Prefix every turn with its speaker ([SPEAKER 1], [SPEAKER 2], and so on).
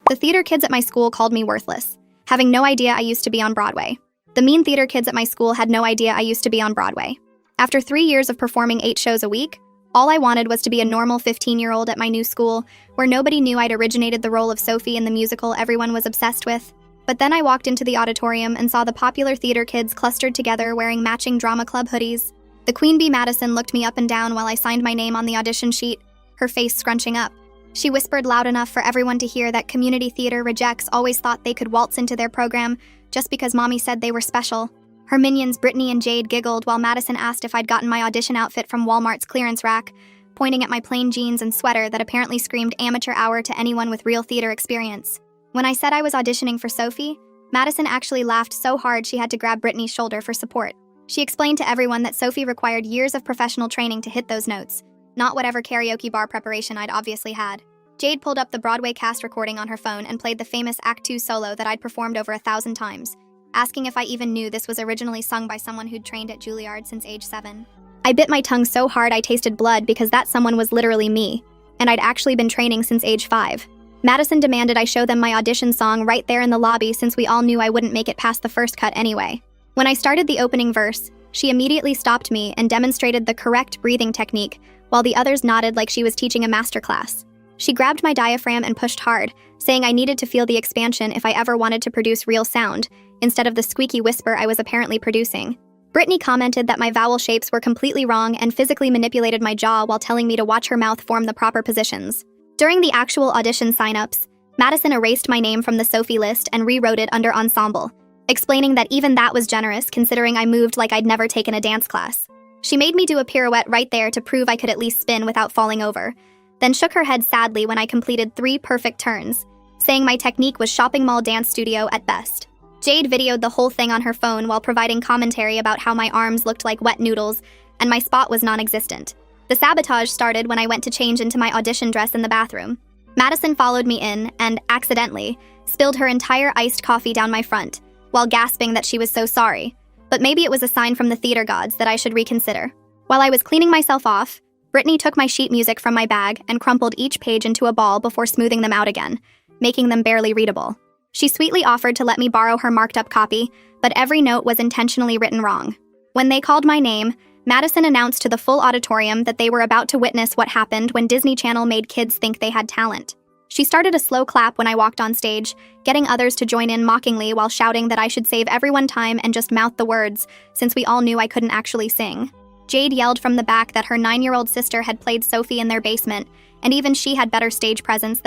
[SPEAKER 1] The theater kids at my school called me worthless, having no idea I used to be on Broadway. The mean theater kids at my school had no idea I used to be on Broadway. After 3 years of performing 8 shows a week, all I wanted was to be a normal 15-year-old at my new school, where nobody knew I'd originated the role of Sophie in the musical everyone was obsessed with. But then I walked into the auditorium and saw the popular theater kids clustered together wearing matching drama club hoodies. The Queen Bee Madison looked me up and down while I signed my name on the audition sheet, her face scrunching up. She whispered loud enough for everyone to hear that community theater rejects always thought they could waltz into their program just because mommy said they were special. Her minions Brittany and Jade giggled while Madison asked if I'd gotten my audition outfit from Walmart's clearance rack, pointing at my plain jeans and sweater that apparently screamed amateur hour to anyone with real theater experience. When I said I was auditioning for Sophie, Madison actually laughed so hard she had to grab Brittany's shoulder for support. She explained to everyone that Sophie required years of professional training to hit those notes, not whatever karaoke bar preparation I'd obviously had. Jade pulled up the Broadway cast recording on her phone and played the famous Act 2 solo that I'd performed over 1,000 times, asking if I even knew this was originally sung by someone who'd trained at Juilliard since age 7. I bit my tongue so hard I tasted blood because that someone was literally me, and I'd actually been training since age 5. Madison demanded I show them my audition song right there in the lobby since we all knew I wouldn't make it past the first cut anyway. When I started the opening verse, she immediately stopped me and demonstrated the correct breathing technique, while the others nodded like she was teaching a masterclass. She grabbed my diaphragm and pushed hard, saying I needed to feel the expansion if I ever wanted to produce real sound, instead of the squeaky whisper I was apparently producing. Brittany commented that my vowel shapes were completely wrong and physically manipulated my jaw while telling me to watch her mouth form the proper positions. During the actual audition signups, Madison erased my name from the Sophie list and rewrote it under ensemble, explaining that even that was generous considering I moved like I'd never taken a dance class. She made me do a pirouette right there to prove I could at least spin without falling over, then shook her head sadly when I completed 3 perfect turns, saying my technique was shopping mall dance studio at best. Jade videoed the whole thing on her phone while providing commentary about how my arms looked like wet noodles and my spot was non-existent. The sabotage started when I went to change into my audition dress in the bathroom. Madison followed me in and, accidentally, spilled her entire iced coffee down my front, while gasping that she was so sorry. But maybe it was a sign from the theater gods that I should reconsider. While I was cleaning myself off, Brittany took my sheet music from my bag and crumpled each page into a ball before smoothing them out again, making them barely readable. She sweetly offered to let me borrow her marked-up copy, but every note was intentionally written wrong. When they called my name, Madison announced to the full auditorium that they were about to witness what happened when Disney Channel made kids think they had talent. She started a slow clap when I walked on stage, getting others to join in mockingly while shouting that I should save everyone time and just mouth the words, since we all knew I couldn't actually sing. Jade yelled from the back that her 9-year-old sister had played Sophie in their basement, and even she had better stage presence than